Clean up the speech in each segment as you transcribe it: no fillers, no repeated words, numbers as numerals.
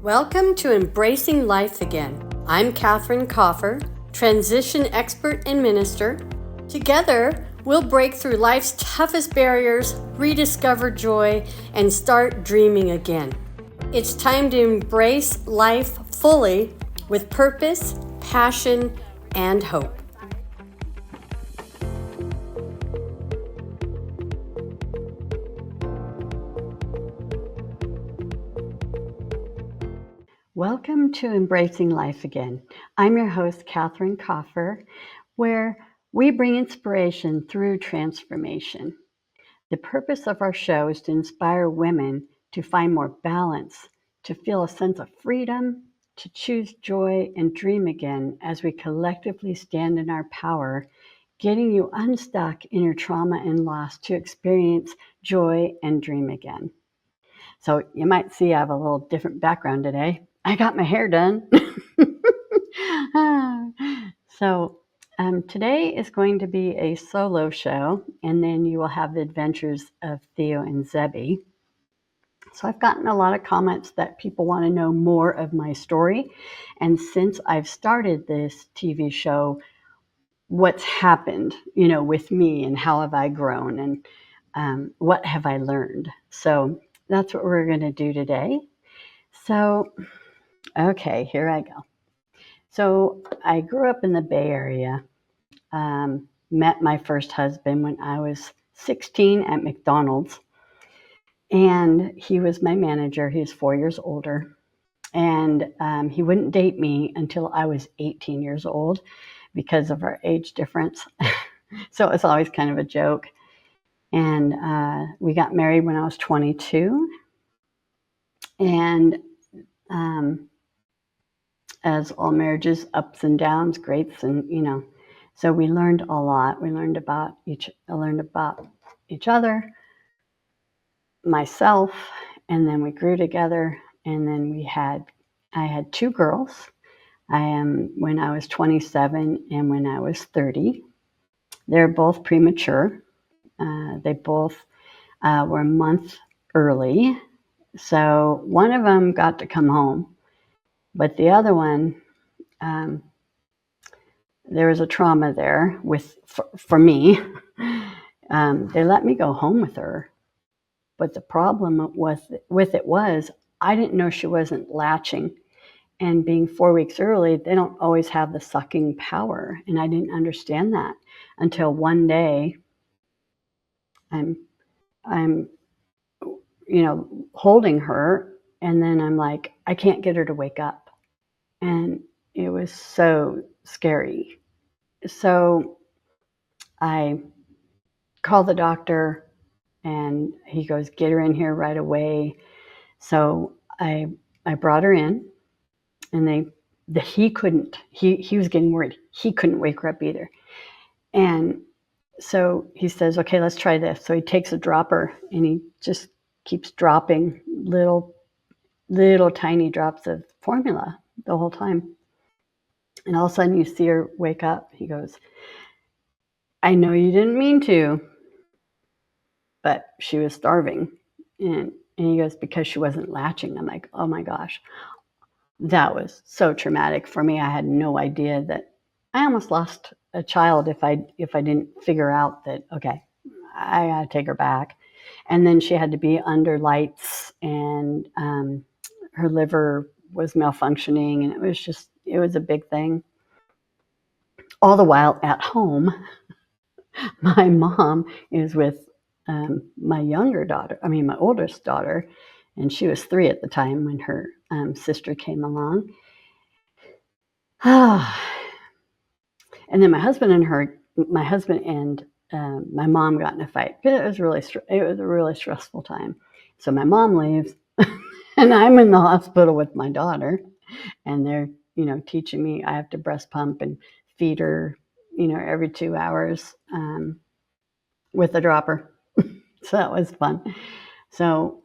Welcome to Embracing Life Again. I'm Catherine Kaufer, transition expert and minister. Together, we'll break through life's toughest barriers, rediscover joy, and start dreaming again. It's time to embrace life fully with purpose, passion, and hope. Welcome to Embracing Life Again. I'm your host, Catherine Kaufer, where we bring inspiration through transformation. The purpose of our show is to inspire women to find more balance, to feel a sense of freedom, to choose joy and dream again as we collectively stand in our power, getting you unstuck in your trauma and loss to experience joy and dream again. So you might see I have a little different background today. I got my hair done. Today is going to be a solo show, and then you will have the adventures of Theo and Zebby. So I've gotten a lot of comments that people want to know more of my story. And since I've started this TV show, what's happened, with me and how have I grown and what have I learned? So that's what we're going to do today. So, okay, here I go. So I grew up in the Bay Area, met my first husband when I was 16 at McDonald's, and he was my manager. He was 4 years older, and he wouldn't date me until I was 18 years old because of our age difference. So it was always kind of a joke. And we got married when I was 22. And as all marriages, ups and downs, greats, and so we learned a lot. I learned about each other, myself, and then we grew together. And then I had two girls. When I was 27 and when I was 30. They're both premature. They both were a month early. So one of them got to come home, but the other one, there was a trauma there for me. They let me go home with her, but the problem with it was I didn't know she wasn't latching. And being 4 weeks early, they don't always have the sucking power. And I didn't understand that until one day I'm holding her, and then I'm like, I can't get her to wake up. And it was so scary. So I called the doctor, and he goes, get her in here right away. So I brought her in, and he was getting worried. He couldn't wake her up either. And so he says, okay, let's try this. So he takes a dropper, and he just keeps dropping little tiny drops of formula the whole time. And all of a sudden you see her wake up. He goes, I know you didn't mean to, but she was starving. And he goes, because she wasn't latching. I'm like, oh my gosh. That was so traumatic for me. I had no idea that I almost lost a child if I didn't figure out that, okay, I gotta take her back. And then she had to be under lights, and her liver was malfunctioning, and it was a big thing. All the while at home, my mom is with my oldest daughter, and she was 3 at the time when her sister came along. And then my husband and my mom got in a fight. It was a really stressful time. So my mom leaves, and I'm in the hospital with my daughter, and they're teaching me I have to breast pump and feed her every 2 hours with a dropper. So that was fun. So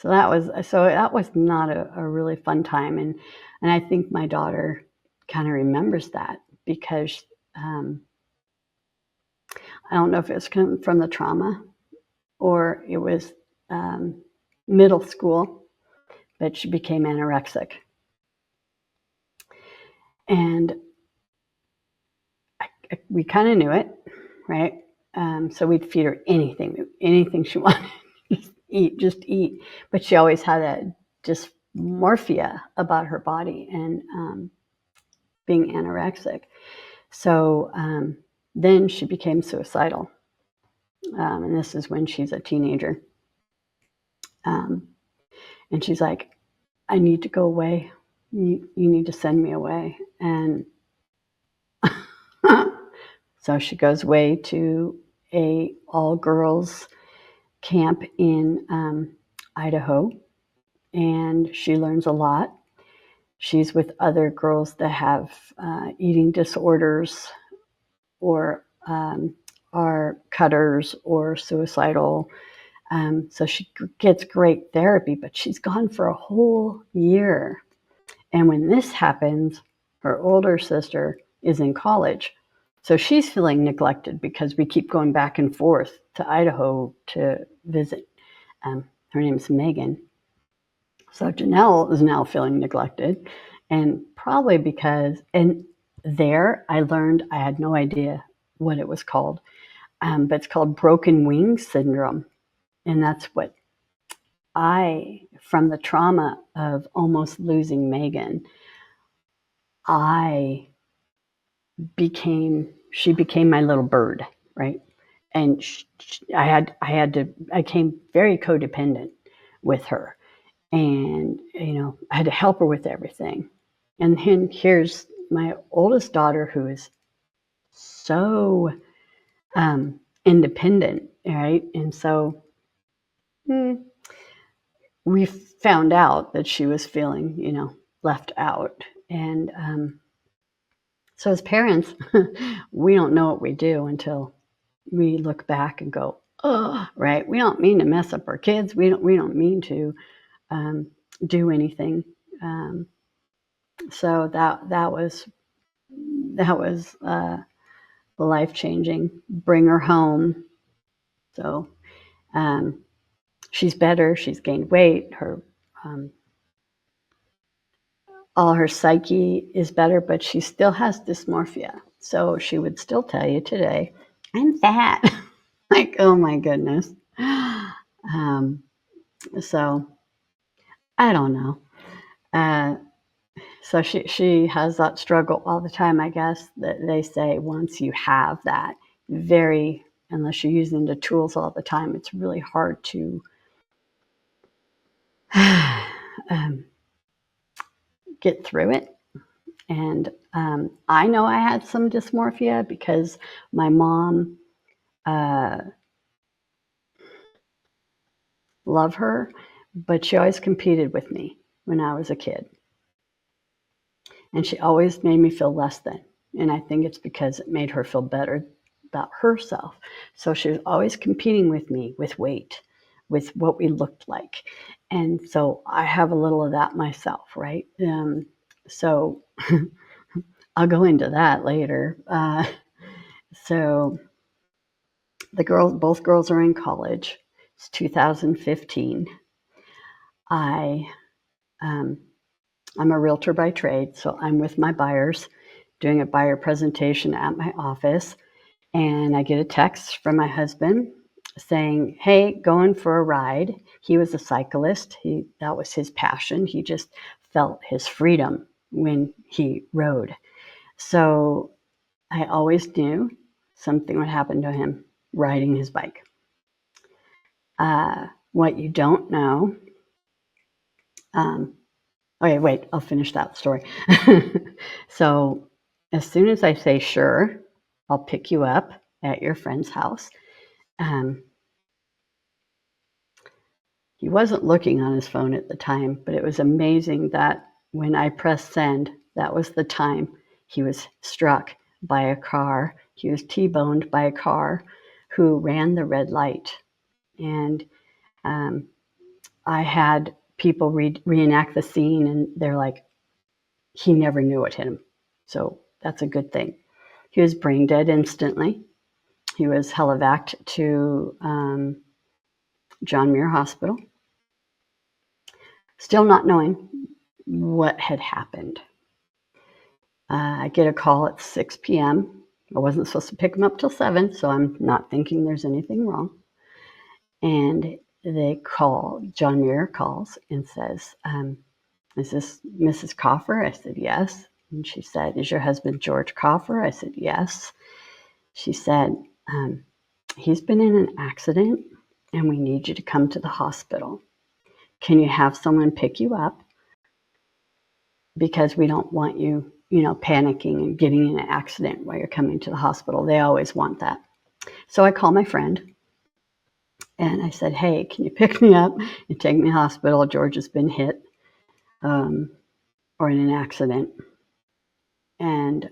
that was not a really fun time, and I think my daughter kind of remembers that because I don't know if it's come from the trauma or it was middle school, but she became anorexic. And we kind of knew it, right? So we'd feed her anything she wanted. Just eat. But she always had a dysmorphia about her body and being anorexic. So then she became suicidal. And this is when she's a teenager. And she's like, I need to go away. You need to send me away. And so she goes away to a all-girls camp in Idaho, and she learns a lot. She's with other girls that have eating disorders or are cutters or suicidal. So she gets great therapy, but she's gone for a whole year. And when this happens, her older sister is in college. So she's feeling neglected because we keep going back and forth to Idaho to visit. Her name's Megan. So Janelle is now feeling neglected, and probably because, and there I learned, I had no idea what it was called, but it's called broken wing syndrome. And that's what from the trauma of almost losing Megan, she became my little bird, right? And I became very codependent with her. And, I had to help her with everything. And then here's my oldest daughter, who is so independent, right? And so we found out that she was feeling, left out. And so as parents, we don't know what we do until we look back and go, oh, right? We don't mean to mess up our kids. We don't mean to do anything. So that was life changing. Bring her home. So she's better. She's gained weight. All her psyche is better, but she still has dysmorphia. So she would still tell you today, I'm fat. Like, oh my goodness. So I don't know. So she has that struggle all the time, I guess, that they say once you have that, unless you're using the tools all the time, it's really hard to get through it. And I know I had some dysmorphia because my mom, love her, but she always competed with me when I was a kid. And she always made me feel less than. And I think it's because it made her feel better about herself. So she was always competing with me with weight, with what we looked like. And so I have a little of that myself, right? So I'll go into that later. So both girls are in college. It's 2015. I'm a realtor by trade, so I'm with my buyers doing a buyer presentation at my office, and I get a text from my husband saying, hey, going for a ride. He was a cyclist. That was his passion. He just felt his freedom when he rode. So I always knew something would happen to him riding his bike. What you don't know, okay, wait, I'll finish that story. So as soon as I say, sure, I'll pick you up at your friend's house. He wasn't looking on his phone at the time, but it was amazing that when I pressed send, that was the time he was struck by a car. He was T-boned by a car who ran the red light. And I had people reenact the scene, and they're like, he never knew what hit him. So that's a good thing. He was brain dead instantly. He was helivaced to John Muir Hospital. still not knowing what had happened. I get a call at 6 p.m. I wasn't supposed to pick him up till 7, so I'm not thinking there's anything wrong. And John Muir calls and says, is this Mrs. Kaufer? I said, yes. And she said, is your husband George Kaufer? I said, yes. She said, he's been in an accident and we need you to come to the hospital. Can you have someone pick you up? Because we don't want you, panicking and getting in an accident while you're coming to the hospital. They always want that. So I call my friend and I said, hey, can you pick me up and take me to the hospital? George has been hit or in an accident. And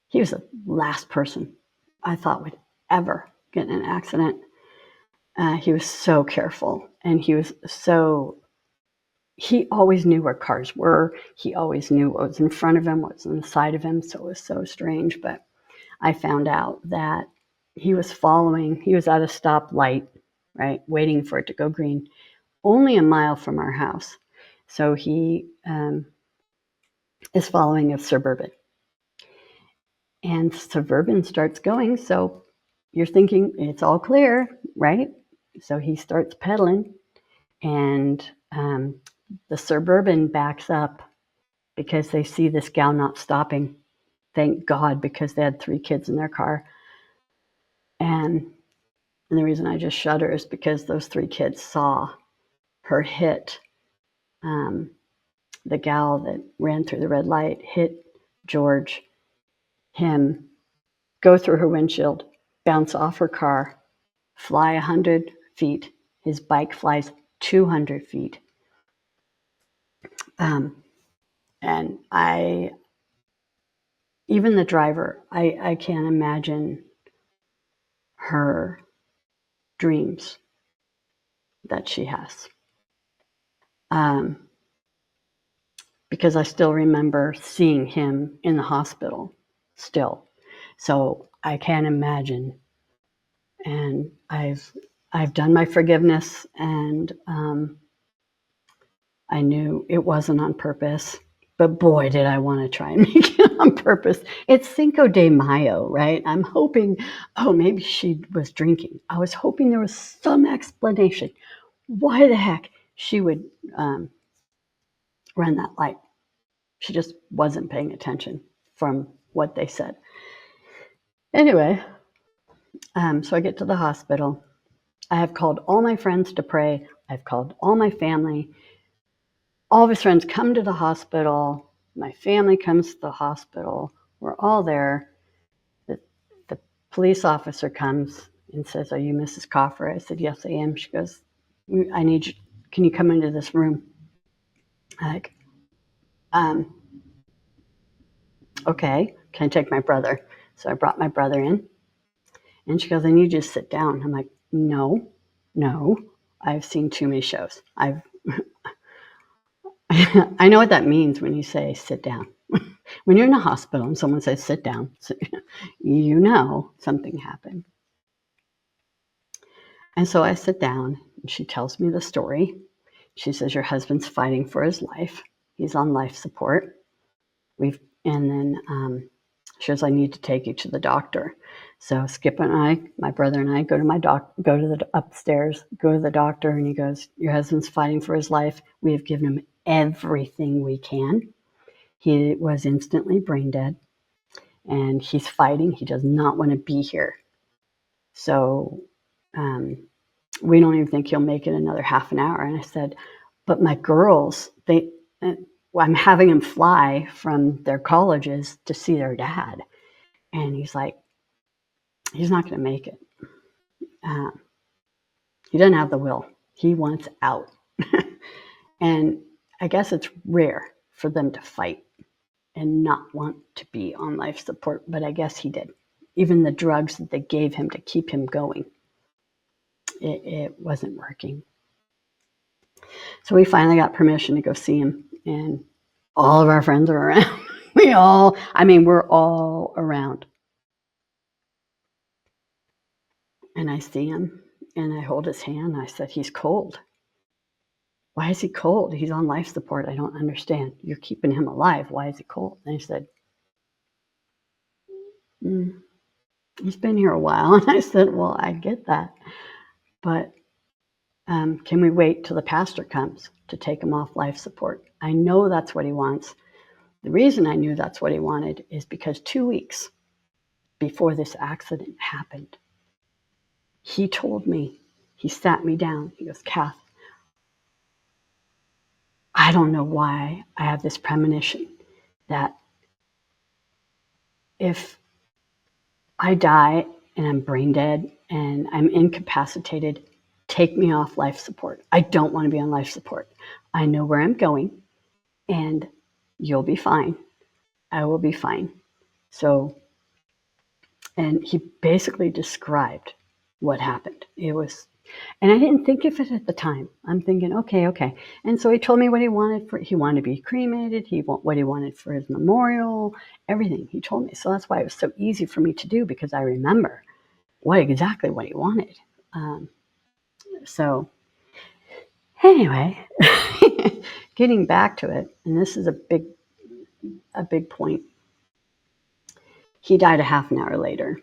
he was the last person I thought would ever get in an accident. He was so careful, and he always knew where cars were. He always knew what was in front of him, what was on the side of him. So it was so strange. But I found out that he was at a stoplight, right, waiting for it to go green, only a mile from our house. So he is following a Suburban. And Suburban starts going. So you're thinking it's all clear, right? So he starts pedaling, and the Suburban backs up because they see this gal not stopping. Thank God, because they had 3 kids in their car. And the reason I just shudder is because those 3 kids saw her hit the gal that ran through the red light, hit George, him, go through her windshield, bounce off her car, fly 100 feet. His bike flies 200 feet. And even the driver, I can't imagine her dreams that she has. Because I still remember seeing him in the hospital still. So I can't imagine. And I've done my forgiveness, and I knew it wasn't on purpose. But boy, did I want to try and make it on purpose. It's Cinco de Mayo, right? I'm hoping, maybe she was drinking. I was hoping there was some explanation why the heck she would run that light. She just wasn't paying attention from what they said. Anyway, so I get to the hospital. I have called all my friends to pray. I've called all my family. All of his friends come to the hospital. My family comes to the hospital. We're all there. The police officer comes and says, are you Mrs. Kaufer? I said, yes, I am. She goes, I need you. Can you come into this room? I'm like, okay, can I take my brother? So I brought my brother in. And she goes, I need you to sit down. I'm like, no, I've seen too many shows. I know what that means when you say sit down. When you're in a hospital and someone says sit down, you know something happened. And so I sit down and she tells me the story. She says, your husband's fighting for his life. He's on life support. And then she goes, I need to take you to the doctor. So Skip and I, my brother and I, go to the upstairs, go to the doctor, and he goes, your husband's fighting for his life. We have given him everything we can. He was instantly brain dead, and he's fighting. He does not want to be here. So we don't even think he'll make it another half an hour. And I said, but my girls, I'm having them fly from their colleges to see their dad. And he's like, he's not going to make it. He doesn't have the will. He wants out. And I guess it's rare for them to fight and not want to be on life support, but I guess he did. Even the drugs that they gave him to keep him going, it wasn't working. So we finally got permission to go see him, and all of our friends are around. We're all around. And I see him, and I hold his hand. I said, he's cold. why is he cold? He's on life support. I don't understand. You're keeping him alive. Why is he cold? And he said, he's been here a while. And I said, well, I get that. But can we wait till the pastor comes to take him off life support? I know that's what he wants. The reason I knew that's what he wanted is because 2 weeks before this accident happened, he told me, he sat me down. He goes, Kath, I don't know why I have this premonition that if I die and I'm brain dead and I'm incapacitated, take me off life support. I don't want to be on life support. I know where I'm going and you'll be fine. I will be fine. So, and he basically described what happened. It was, and I didn't think of it at the time. I'm thinking, okay. And so he told me what he wanted he wanted to be cremated. What he wanted for his memorial, everything he told me. So that's why it was so easy for me to do, because I remember exactly what he wanted. So anyway, getting back to it, and this is a big point. He died a half an hour later,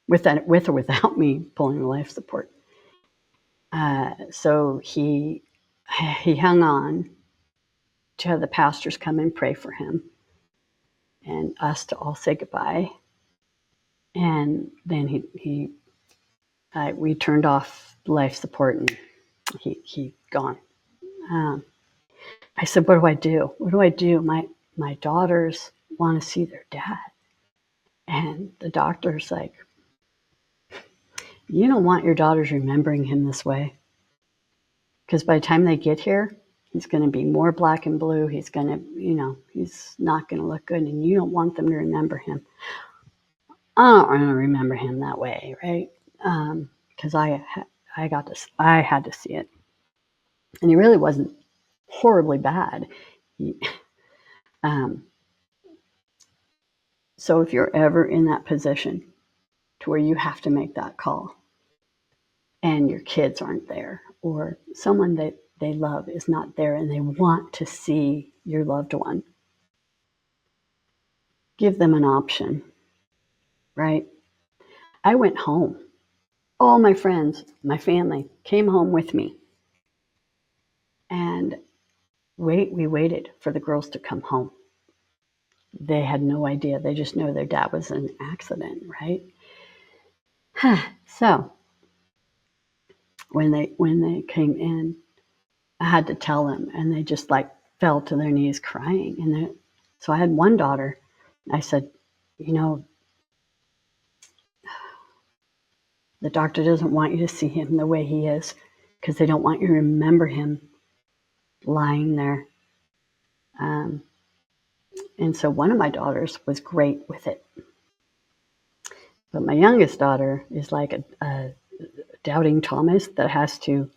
with or without me pulling the life support. So he hung on to have the pastors come and pray for him and us to all say goodbye. And then we turned off life support and he gone. I said, what do I do? What do I do? My daughters want to see their dad. And the doctor's like, you don't want your daughters remembering him this way. Because by the time they get here, he's going to be more black and blue. He's going to, he's not going to look good. And you don't want them to remember him. I don't want to remember him that way, right? Because I had to see it. And he really wasn't horribly bad. So if you're ever in that position to where you have to make that call and your kids aren't there, or someone that they love is not there and they want to see your loved one, give them an option, right? I went home. All my friends, my family came home with me. And we waited for the girls to come home. They had no idea. They just know their dad was in an accident, right? So when they came in, I had to tell them, and they just like fell to their knees crying. And so I had one daughter. I said, the doctor doesn't want you to see him the way he is, because they don't want you to remember him lying there. And so one of my daughters was great with it. But my youngest daughter is like a doubting Thomas that has to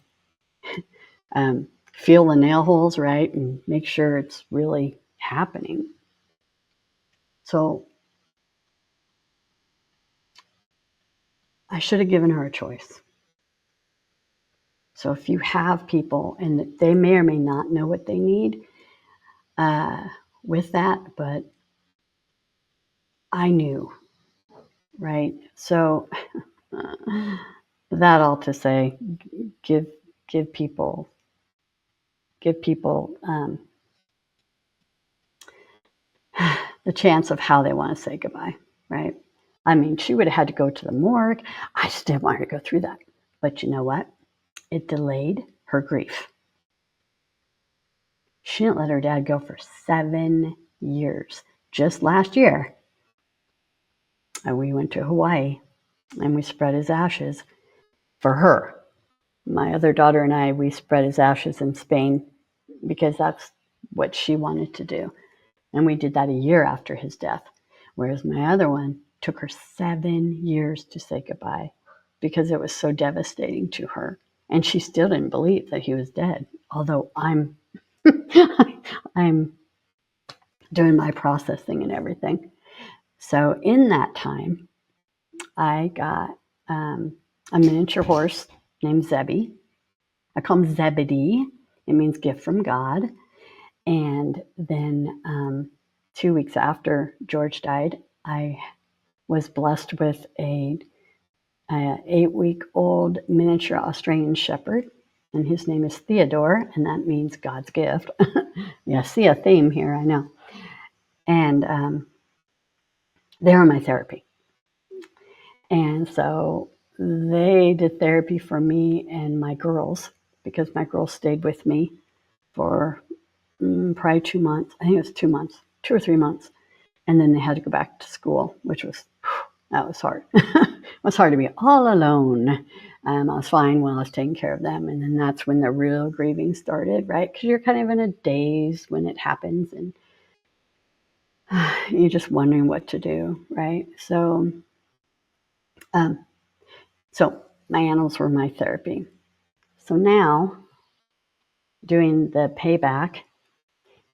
feel the nail holes, right, and make sure it's really happening. So I should have given her a choice. So if you have people, and they may or may not know what they need with that, but I knew, right? So that all to say, give people the chance of how they want to say goodbye, right? I mean, she would have had to go to the morgue. I just didn't want her to go through that. But you know what? It delayed her grief. She didn't let her dad go for 7 years. Just last year, we went to Hawaii and we spread his ashes for her. My other daughter and I, we spread his ashes in Spain because that's what she wanted to do. And we did that a year after his death. Whereas my other one took her 7 years to say goodbye because it was so devastating to her. And she still didn't believe that he was dead, although I'm doing my processing and everything. So in that time, I got a miniature horse named Zebby. I call him Zebedee. It means gift from God. And then 2 weeks after George died, I was blessed with a 8-week-old miniature Australian Shepherd, and his name is Theodore, and that means God's gift. Yeah, see a theme here, I know. And they were my therapy. And so they did therapy for me and my girls, because my girls stayed with me for probably 2 months. I think it was 2 months, 2 or 3 months. And then they had to go back to school, which was, that was hard. It was hard to be all alone. I was fine while I was taking care of them. And then that's when the real grieving started, right? Because you're kind of in a daze when it happens, and you're just wondering what to do, right? So my animals were my therapy. So now, doing the payback.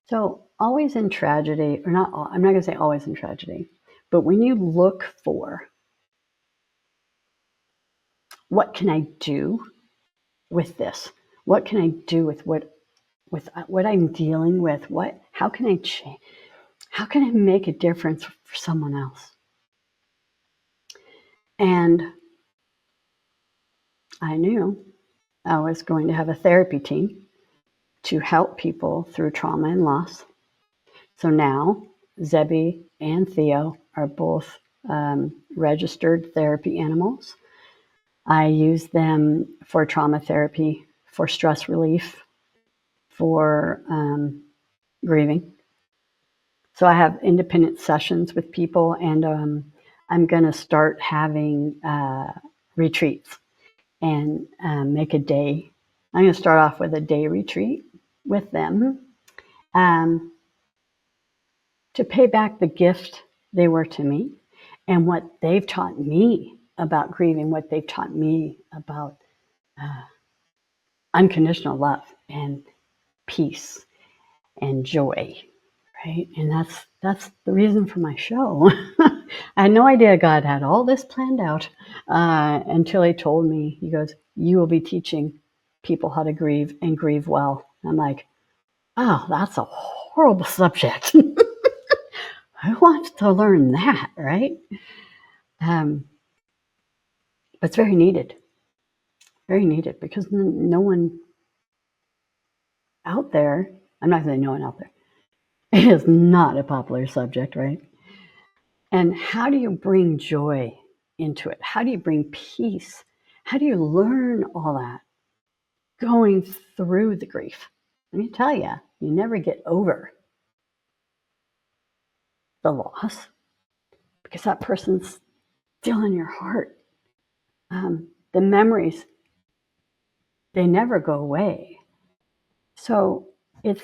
So always in tragedy, or not, I'm not going to say always in tragedy, but when you look for what can I do with this? What can I do with what I'm dealing with? How can I change? How can I make a difference for someone else? And I knew I was going to have a therapy team to help people through trauma and loss. So now Zebby and Theo are both registered therapy animals. I use them for trauma therapy, for stress relief, for grieving. So I have independent sessions with people, and I'm going to start having retreats and make a day. I'm going to start off with a day retreat with them to pay back the gift they were to me and what they've taught me about grieving, what they've taught me about unconditional love and peace and joy, right? And that's the reason for my show. I had no idea God had all this planned out until he told me, he goes, you will be teaching people how to grieve and grieve well. I'm like, oh, that's a horrible subject. Who wants to learn that, right? But it's very needed because no one out there, I'm not going to say no one out there, it is not a popular subject, right? And how do you bring joy into it? How do you bring peace? How do you learn all that going through the grief? Let me tell you, you never get over the loss because that person's still in your heart. The memories, they never go away. So it's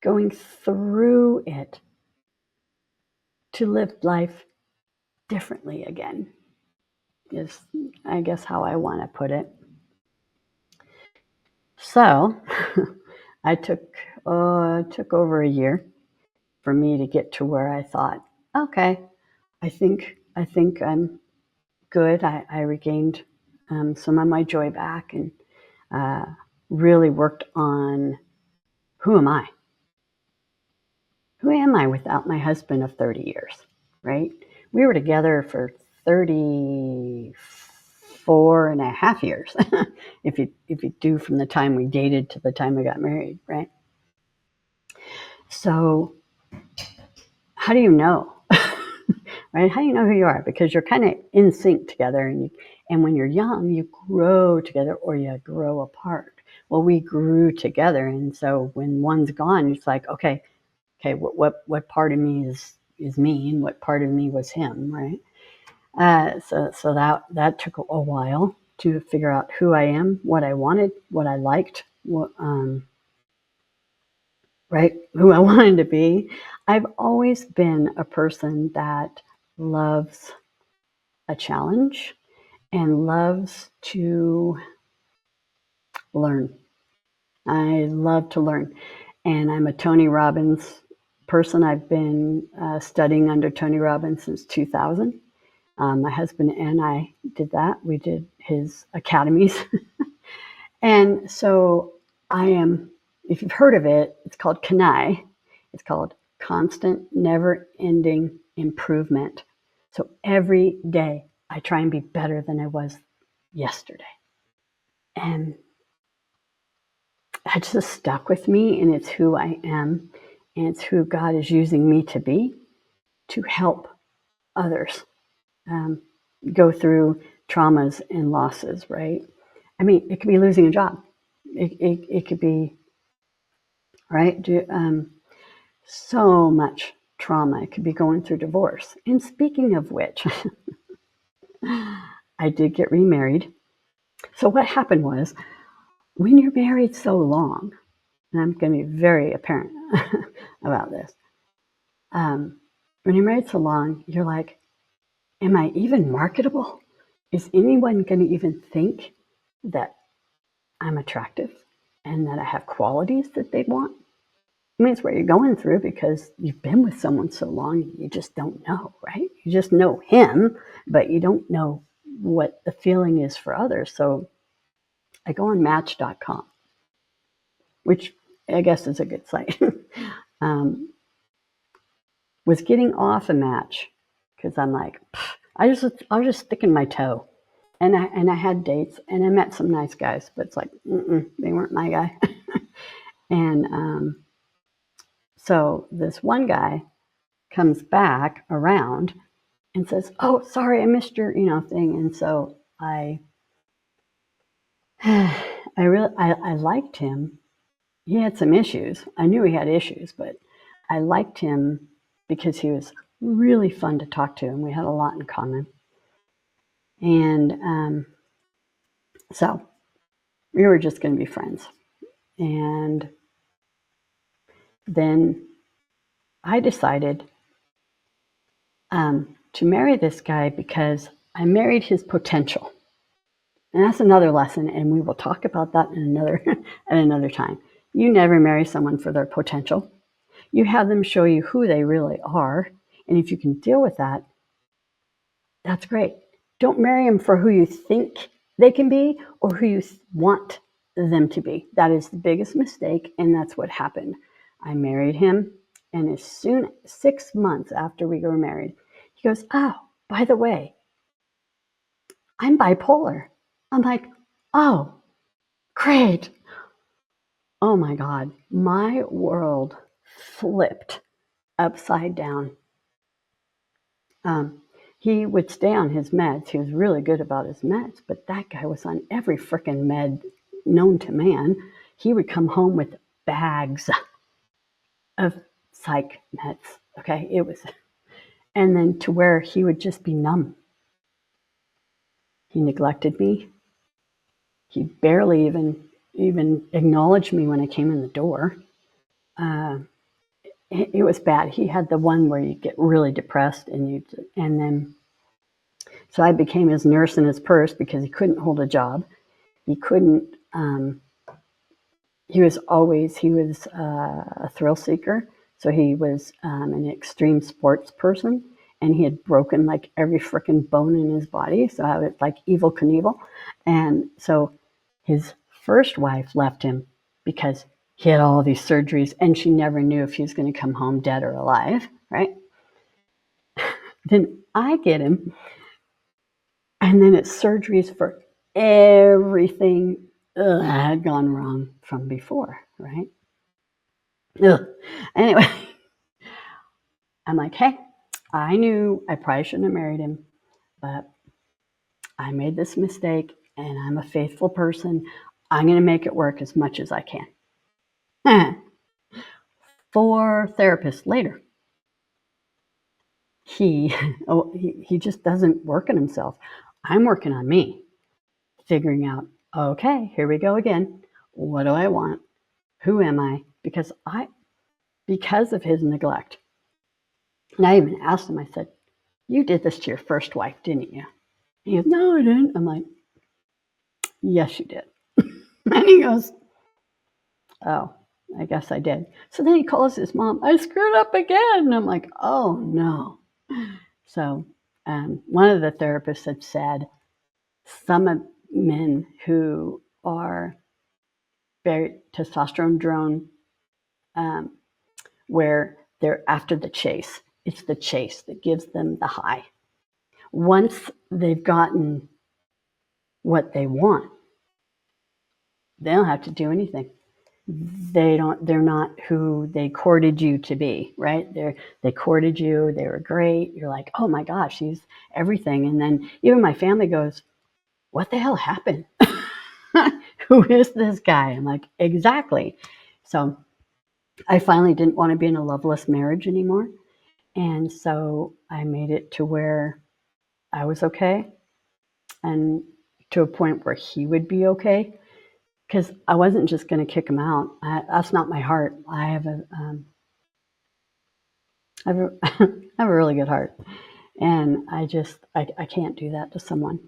going through it to live life differently again, is, I guess, how I want to put it. So it took over a year for me to get to where I thought, okay, I think I'm good. I regained some of my joy back, and really worked on who am I? Who am I without my husband of 30 years, right? We were together for 34 and a half years, if you do from the time we dated to the time we got married, right? So how do you know? Right? How do you know who you are? Because you're kind of in sync together, and when you're young, you grow together or you grow apart. Well, we grew together, and so when one's gone, it's like, okay, what part of me is me, and what part of me was him, right? So that took a while to figure out who I am, what I wanted, what I liked, right? Who I wanted to be. I've always been a person that loves a challenge and loves to learn. I love to learn. And I'm a Tony Robbins person. I've been studying under Tony Robbins since 2000. My husband and I did that. We did his academies. And so I am, if you've heard of it, it's called CANI. It's called constant, never-ending improvement. So every day I try and be better than I was yesterday. And that just stuck with me, and it's who I am, and it's who God is using me to be to help others go through traumas and losses, right? I mean, it could be losing a job. It could be, right? So much trauma. It could be going through divorce. And speaking of which, I did get remarried. So what happened was, when you're married so long, and I'm going to be very apparent about this, when you're married so long, you're like, am I even marketable? Is anyone going to even think that I'm attractive and that I have qualities that they want? I mean, it's what you're going through because you've been with someone so long, you just don't know, right? You just know him, but you don't know what the feeling is for others. So I go on Match.com, which I guess is a good site. Was getting off a Match because I'm like, I was just sticking my toe, and I had dates and I met some nice guys, but it's like, they weren't my guy. And so this one guy comes back around and says, "Oh, sorry, I missed your thing." And so I I liked him. He had some issues. I knew he had issues, but I liked him because he was really fun to talk to, and we had a lot in common. And so we were just going to be friends. And then I decided to marry this guy because I married his potential. And that's another lesson, and we will talk about that in at another time. You never marry someone for their potential. You have them show you who they really are, and if you can deal with that, that's great. Don't marry them for who you think they can be or who you want them to be. That is the biggest mistake, and that's what happened. I married him, and as soon 6 months after we were married, he goes, "Oh, by the way, I'm bipolar." I'm like, "Oh, great." Oh my God, my world flipped upside down. He would stay on his meds. He was really good about his meds, but that guy was on every frickin' med known to man. He would come home with bags of psych meds. Okay, it was, and then to where he would just be numb. He neglected me. He barely even acknowledged me when I came in the door. It was bad. He had the one where you get really depressed and then so I became his nurse and his purse because he couldn't hold a job. He couldn't. He was a thrill seeker, so he was an extreme sports person, and he had broken like every frickin' bone in his body. So I was like Evel Knievel, and so his first wife left him because he had all these surgeries, and she never knew if he was going to come home dead or alive. Right? Then I get him. And then it's surgeries for everything that had gone wrong from before, right? Ugh. Anyway, I'm like, hey, I knew I probably shouldn't have married him, but I made this mistake and I'm a faithful person. I'm going to make it work as much as I can. 4 therapists later, he just doesn't work on himself. I'm working on me, figuring out, okay, here we go again. What do I want? Who am I? Because of his neglect. And I even asked him, I said, "You did this to your first wife, didn't you?" He goes, "No, I didn't." I'm like, "Yes, you did." And he goes, "Oh, I guess I did." So then he calls his mom, "I screwed up again." And I'm like, "Oh no." So one of the therapists had said, some men who are very testosterone drone, where they're after the chase. It's the chase that gives them the high. Once they've gotten what they want, they don't have to do anything. They're not who they courted you to be, right? They courted you, they were great. You're like, oh my gosh, he's everything. And then even my family goes, what the hell happened? Who is this guy? I'm like, exactly. So I finally didn't want to be in a loveless marriage anymore. And so I made it to where I was okay, and to a point where he would be okay. Because I wasn't just going to kick him out. That's not my heart. I have I have a really good heart. And I can't do that to someone.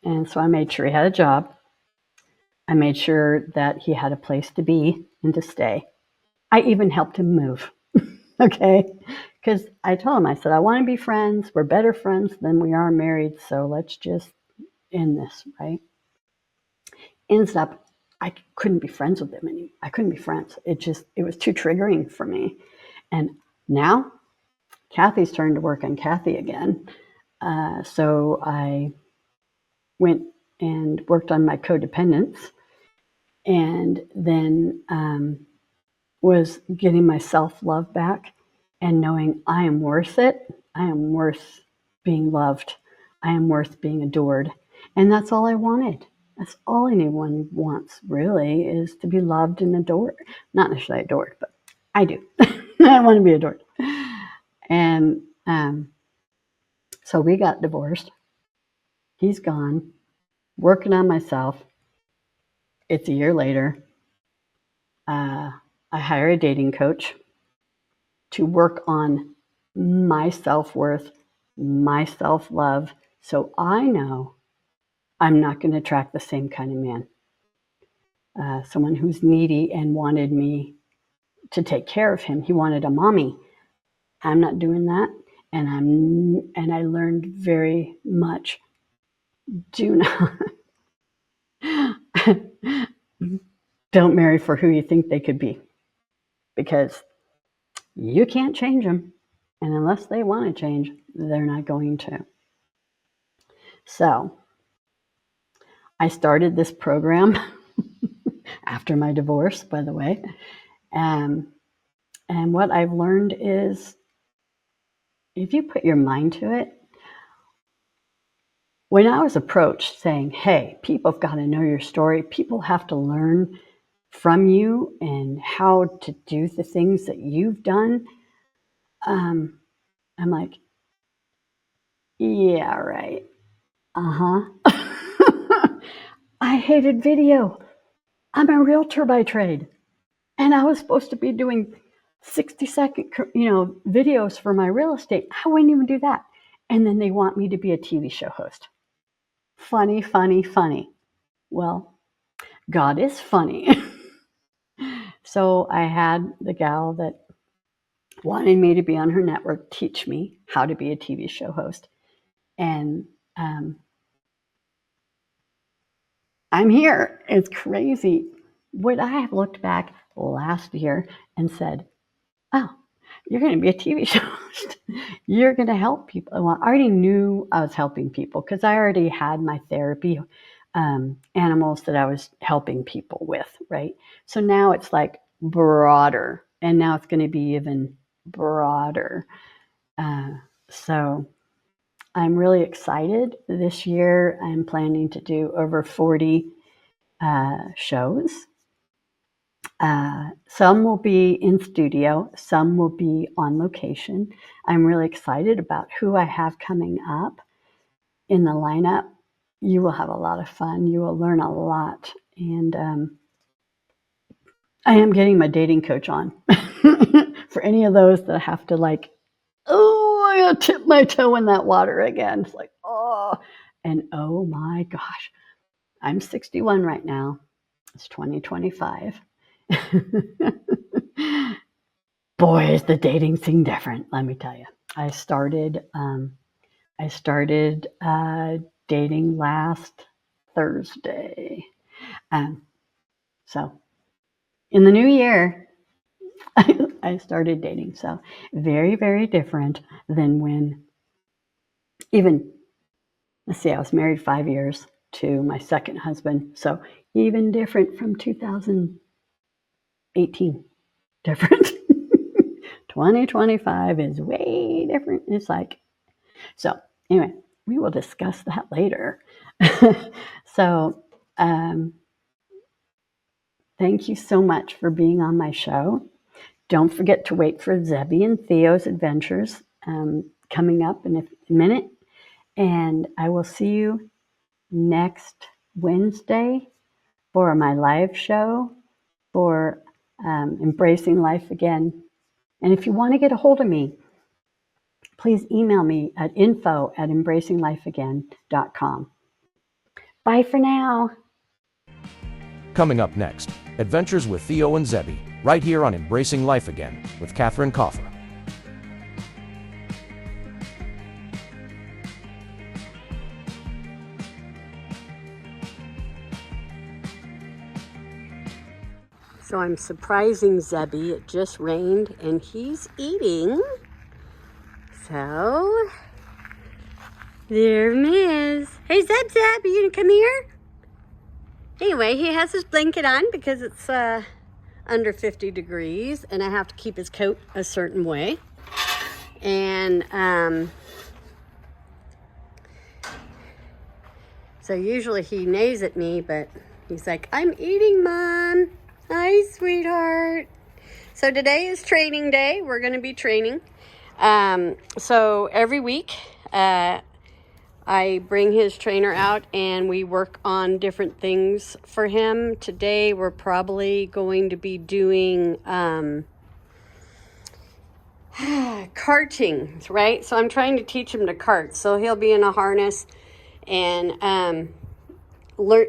And so I made sure he had a job. I made sure that he had a place to be and to stay. I even helped him move. Okay. Because I told him, I said, I want to be friends. We're better friends than we are married. So let's just end this, right? Ends up, I couldn't be friends with him anymore. I couldn't be friends. It was too triggering for me. And now Kathy's turned to work on Kathy again. So I went and worked on my codependence, and then was getting my self-love back and knowing I am worth it. I am worth being loved. I am worth being adored. And that's all I wanted. That's all anyone wants, really, is to be loved and adored. Not necessarily adored, but I do. I want to be adored. And so we got divorced. He's gone, working on myself. It's a year later. I hire a dating coach to work on my self-worth, my self-love, so I know I'm not going to attract the same kind of man. Someone who's needy and wanted me to take care of him. He wanted a mommy. I'm not doing that. And I learned very much, do not don't marry for who you think they could be, because you can't change them. And unless they want to change, they're not going to. So I started this program after my divorce, by the way. And what I've learned is, if you put your mind to it, when I was approached saying, hey, people have got to know your story, people have to learn from you and how to do the things that you've done, I'm like, yeah, right. Uh-huh. I hated video. I'm a realtor by trade. And I was supposed to be doing 60-second, videos for my real estate. I wouldn't even do that. And then they want me to be a TV show host. Funny, funny, funny. Well, God is funny. So I had the gal that wanted me to be on her network teach me how to be a TV show host. And I'm here. It's crazy. Would I have looked back last year and said, oh, you're going to be a TV show host. You're going to help people. Well, I already knew I was helping people because I already had my therapy animals that I was helping people with, right? So now it's like broader, and now it's going to be even broader. So I'm really excited. This year, I'm planning to do over 40 shows. Some will be in studio, some will be on location. I'm really excited about who I have coming up in the lineup. You will have a lot of fun. You will learn a lot. And I am getting my dating coach on for any of those that have to I gotta tip my toe in that water again. It's like, oh, and oh my gosh, I'm 61 right now. It's 2025. Boy, is the dating scene different, let me tell you. I started dating last Thursday. So in the new year, I started dating. So very, very different than when even, let's see, I was married 5 years to my second husband. So even different from 2018. Different. 2025 is way different. It's like, so anyway, we will discuss that later. So, thank you so much for being on my show. Don't forget to wait for Zebby and Theo's adventures coming up in a minute. And I will see you next Wednesday for my live show for Embracing Life Again. And if you want to get a hold of me, please email me at info@embracinglifeagain.com. Bye for now. Coming up next, Adventures with Theo and Zebby, right here on Embracing Life Again with Catherine Kaufer. So I'm surprising Zebby. It just rained and he's eating. So there he is. Hey Zeb, are you gonna come here? Anyway, he has his blanket on because it's under 50 degrees and I have to keep his coat a certain way. And so usually he neighs at me, but he's like, I'm eating, Mom. Hi, sweetheart. So today is training day. We're going to be training. So every week, I bring his trainer out and we work on different things for him. Today, we're probably going to be doing carting, right? So I'm trying to teach him to cart. So he'll be in a harness and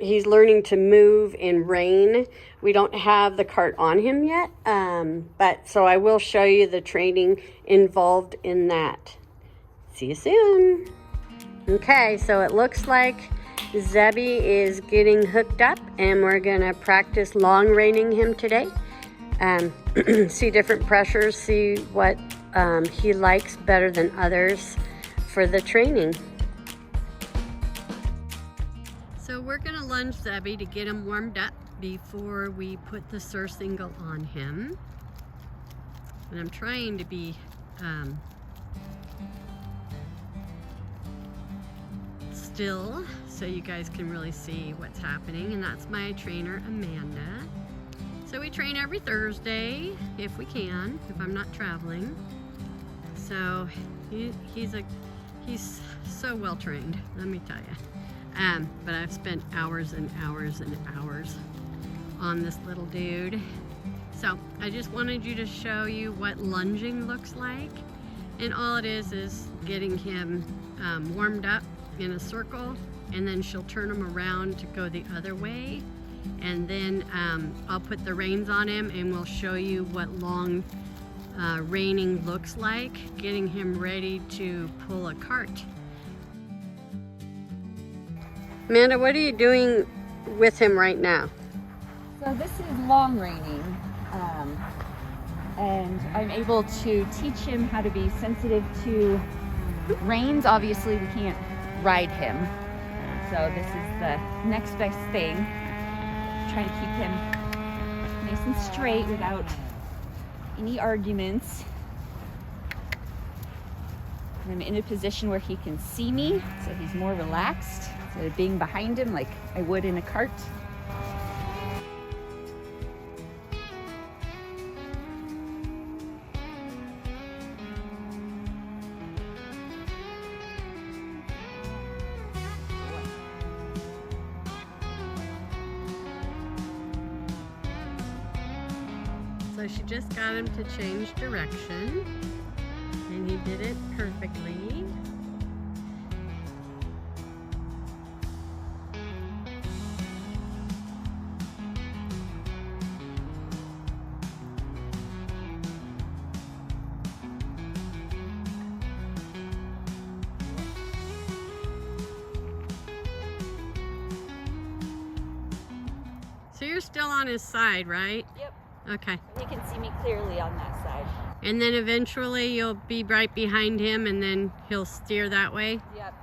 he's learning to move in rain. We don't have the cart on him yet, but so I will show you the training involved in that. See you soon. Okay, so it looks like Zebby is getting hooked up and we're gonna practice long reining him today. See different pressures, see what he likes better than others for the training. So we're going to lunge Zebby to get him warmed up before we put the surcingle on him. And I'm trying to be still so you guys can really see what's happening. And that's my trainer, Amanda. So we train every Thursday if we can, if I'm not traveling. So he's so well trained, let me tell you. But I've spent hours and hours and hours on this little dude. So I just wanted you to show you what lunging looks like. And all it is getting him warmed up in a circle, and then she'll turn him around to go the other way. And then I'll put the reins on him and we'll show you what long reining looks like, getting him ready to pull a cart. Amanda, what are you doing with him right now? So this is long reining, and I'm able to teach him how to be sensitive to reins. Obviously, we can't ride him, so this is the next best thing. Trying to keep him nice and straight without any arguments. And I'm in a position where he can see me, so he's more relaxed instead of being behind him like I would in a cart. So she just got him to change direction, and he did it perfectly. So you're still on his side, right? Yep. Okay. He can see me clearly on that side. And then eventually you'll be right behind him and then he'll steer that way? Yep.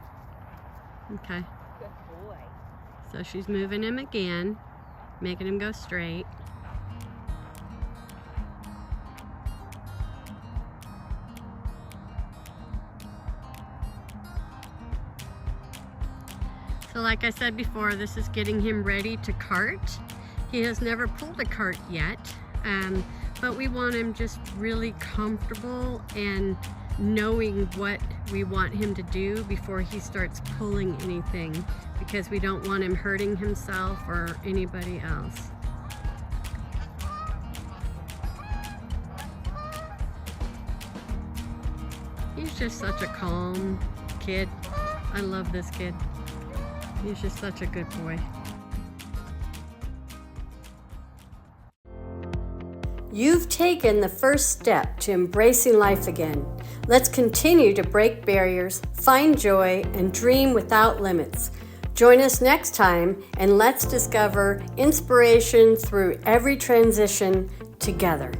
Okay. Good boy. So she's moving him again, making him go straight. So like I said before, this is getting him ready to cart. He has never pulled a cart yet, but we want him just really comfortable and knowing what we want him to do before he starts pulling anything, because we don't want him hurting himself or anybody else. He's just such a calm kid. I love this kid. He's just such a good boy. You've taken the first step to embracing life again. Let's continue to break barriers, find joy, and dream without limits. Join us next time and let's discover inspiration through every transition together.